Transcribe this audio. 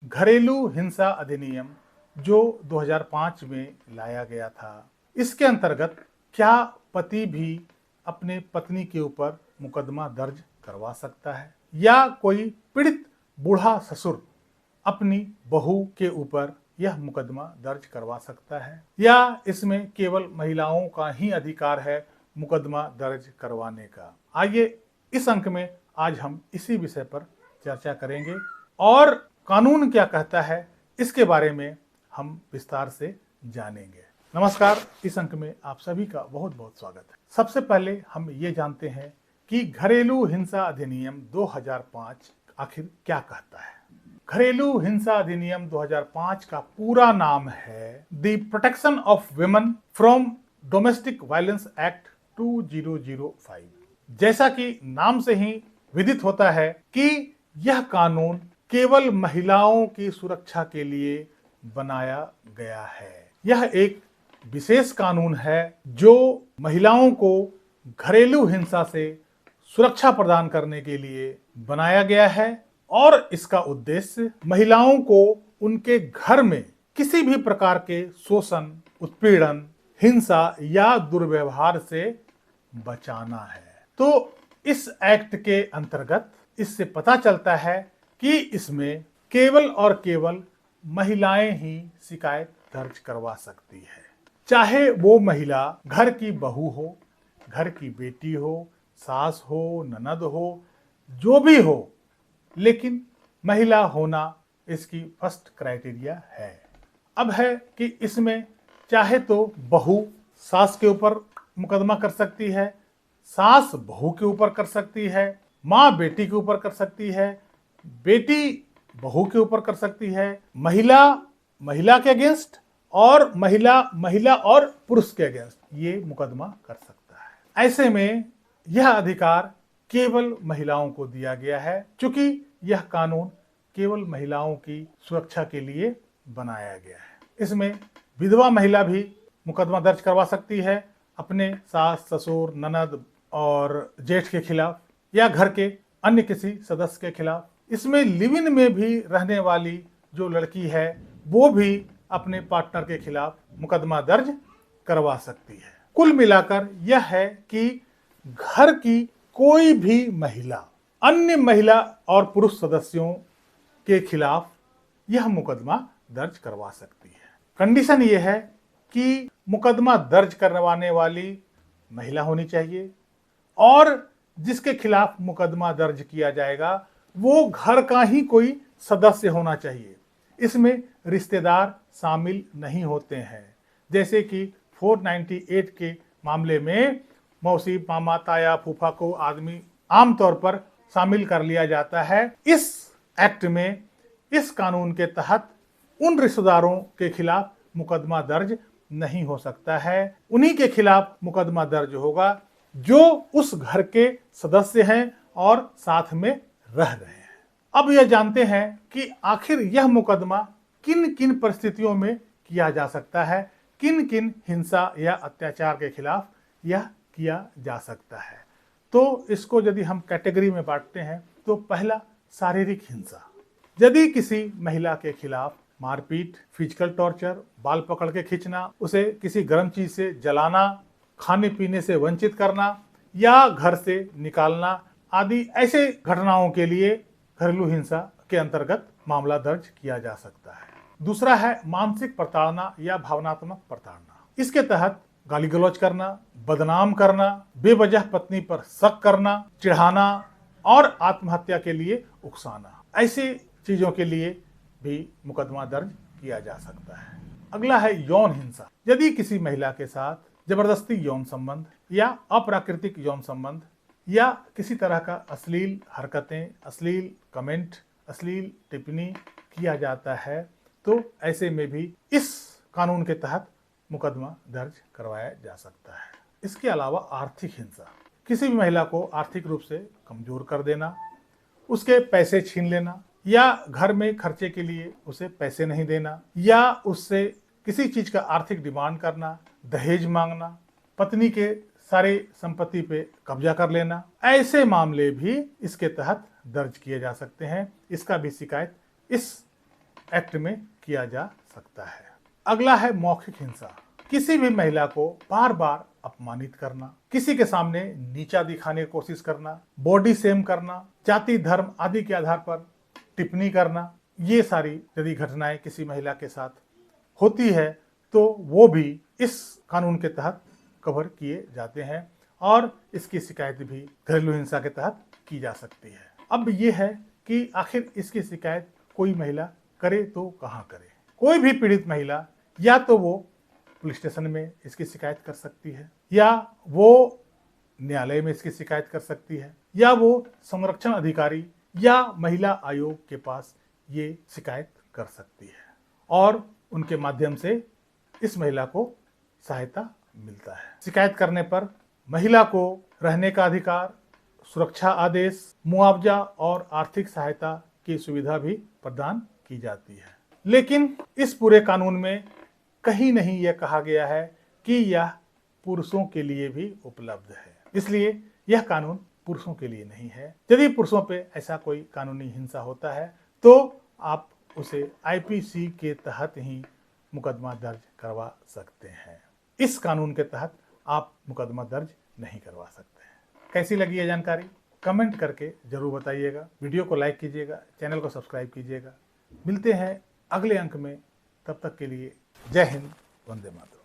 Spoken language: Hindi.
घरेलू हिंसा अधिनियम जो 2005 में लाया गया था, इसके अंतर्गत क्या पति भी अपने पत्नी के ऊपर मुकदमा दर्ज करवा सकता है या कोई पीड़ित बूढ़ा ससुर अपनी बहू के ऊपर यह मुकदमा दर्ज करवा सकता है या इसमें केवल महिलाओं का ही अधिकार है मुकदमा दर्ज करवाने का। आइए इस अंक में आज हम इसी विषय पर चर्चा करेंगे और कानून क्या कहता है इसके बारे में हम विस्तार से जानेंगे। नमस्कार, इस अंक में आप सभी का बहुत बहुत स्वागत है। सबसे पहले हम ये जानते हैं कि घरेलू हिंसा अधिनियम 2005 आखिर क्या कहता है। घरेलू हिंसा अधिनियम 2005 का पूरा नाम है the protection of women from domestic violence act 2005। जैसा कि नाम से ही विदित होता है कि यह कानून केवल महिलाओं की सुरक्षा के लिए बनाया गया है। यह एक विशेष कानून है जो महिलाओं को घरेलू हिंसा से सुरक्षा प्रदान करने के लिए बनाया गया है और इसका उद्देश्य महिलाओं को उनके घर में किसी भी प्रकार के शोषण, उत्पीड़न, हिंसा या दुर्व्यवहार से बचाना है। तो इस एक्ट के अंतर्गत इससे पता चलता है कि इसमें केवल और केवल महिलाएं ही शिकायत दर्ज करवा सकती है, चाहे वो महिला घर की बहू हो, घर की बेटी हो, सास हो, ननद हो, जो भी हो, लेकिन महिला होना इसकी फर्स्ट क्राइटेरिया है। अब है कि इसमें चाहे तो बहू सास के ऊपर मुकदमा कर सकती है, सास बहू के ऊपर कर सकती है, माँ बेटी के ऊपर कर सकती है, बेटी बहू के ऊपर कर सकती है, महिला महिला के अगेंस्ट और महिला और पुरुष के अगेंस्ट ये मुकदमा कर सकता है। ऐसे में यह अधिकार केवल महिलाओं को दिया गया है, क्योंकि यह कानून केवल महिलाओं की सुरक्षा के लिए बनाया गया है। इसमें विधवा महिला भी मुकदमा दर्ज करवा सकती है अपने सास, ससुर, ननद और जेठ के खिलाफ या घर के अन्य किसी सदस्य के खिलाफ। इसमें लिव इन में भी रहने वाली जो लड़की है वो भी अपने पार्टनर के खिलाफ मुकदमा दर्ज करवा सकती है। कुल मिलाकर यह है कि घर की कोई भी महिला अन्य महिला और पुरुष सदस्यों के खिलाफ यह मुकदमा दर्ज करवा सकती है। कंडीशन यह है कि मुकदमा दर्ज करवाने वाली महिला होनी चाहिए और जिसके खिलाफ मुकदमा दर्ज किया जाएगा वो घर का ही कोई सदस्य होना चाहिए। इसमें रिश्तेदार शामिल नहीं होते हैं, जैसे कि 498 के मामले में मौसी, मामा, ताया, फूफा को आदमी आमतौर पर शामिल कर लिया जाता है। इस एक्ट में, इस कानून के तहत उन रिश्तेदारों के खिलाफ मुकदमा दर्ज नहीं हो सकता है। उन्हीं के खिलाफ मुकदमा दर्ज होगा जो उस घर के सदस्य हैं और साथ में रह रहे हैं। अब यह जानते हैं कि आखिर यह मुकदमा किन किन परिस्थितियों में किया जा सकता है, किन किन हिंसा या अत्याचार के खिलाफ यह किया जा सकता है। तो इसको यदि हम कैटेगरी में बांटते हैं तो पहला, शारीरिक हिंसा। यदि किसी महिला के खिलाफ मारपीट, फिजिकल टॉर्चर, बाल पकड़ के खींचना, उसे किसी गर्म चीज से जलाना, खाने पीने से वंचित करना या घर से निकालना आदि ऐसे घटनाओं के लिए घरेलू हिंसा के अंतर्गत मामला दर्ज किया जा सकता है। दूसरा है मानसिक प्रताड़ना या भावनात्मक प्रताड़ना। इसके तहत गाली गलौज करना, बदनाम करना, बेवजह पत्नी पर शक करना, चिढ़ाना और आत्महत्या के लिए उकसाना, ऐसी चीजों के लिए भी मुकदमा दर्ज किया जा सकता है। अगला है यौन हिंसा। यदि किसी महिला के साथ जबरदस्ती यौन संबंध या अप्राकृतिक यौन संबंध या किसी तरह का अश्लील हरकतें, अश्लील कमेंट, अश्लील टिप्पणी किया जाता है तो ऐसे में भी इस कानून के तहत मुकदमा दर्ज करवाया जा सकता है। इसके अलावा आर्थिक हिंसा, किसी भी महिला को आर्थिक रूप से कमजोर कर देना, उसके पैसे छीन लेना या घर में खर्चे के लिए उसे पैसे नहीं देना या उससे किसी चीज का आर्थिक डिमांड करना, दहेज मांगना, पत्नी के सारे संपत्ति पे कब्जा कर लेना, ऐसे मामले भी इसके तहत दर्ज किए जा सकते हैं। इसका भी शिकायत इस एक्ट में किया जा सकता है। अगला है मौखिक हिंसा। किसी भी महिला को बार बार अपमानित करना, किसी के सामने नीचा दिखाने की कोशिश करना, बॉडी शेम करना, जाति धर्म आदि के आधार पर टिप्पणी करना, ये सारी यदि घटनाएं किसी महिला के साथ होती है तो वो भी इस कानून के तहत कवर किए जाते हैं और इसकी शिकायत भी घरेलू हिंसा के तहत की जा सकती है। अब ये है कि आखिर इसकी शिकायत कोई महिला करे तो कहाँ करे। कोई भी पीड़ित महिला या तो वो पुलिस स्टेशन में इसकी शिकायत कर सकती है, या वो न्यायालय में इसकी शिकायत कर सकती है, या वो संरक्षण अधिकारी या महिला आयोग के पास ये शिकायत कर सकती है और उनके माध्यम से इस महिला को सहायता मिलता है। शिकायत करने पर महिला को रहने का अधिकार, सुरक्षा आदेश, मुआवजा और आर्थिक सहायता की सुविधा भी प्रदान की जाती है। लेकिन इस पूरे कानून में कहीं नहीं यह कहा गया है कि यह पुरुषों के लिए भी उपलब्ध है, इसलिए यह कानून पुरुषों के लिए नहीं है। यदि पुरुषों पे ऐसा कोई कानूनी हिंसा होता है तो आप उसे आईपीसी के तहत ही मुकदमा दर्ज करवा सकते हैं। इस कानून के तहत आप मुकदमा दर्ज नहीं करवा सकते हैं। कैसी लगी यह जानकारी कमेंट करके जरूर बताइएगा। वीडियो को लाइक कीजिएगा, चैनल को सब्सक्राइब कीजिएगा। मिलते हैं अगले अंक में, तब तक के लिए जय हिंद, वंदे मातरम।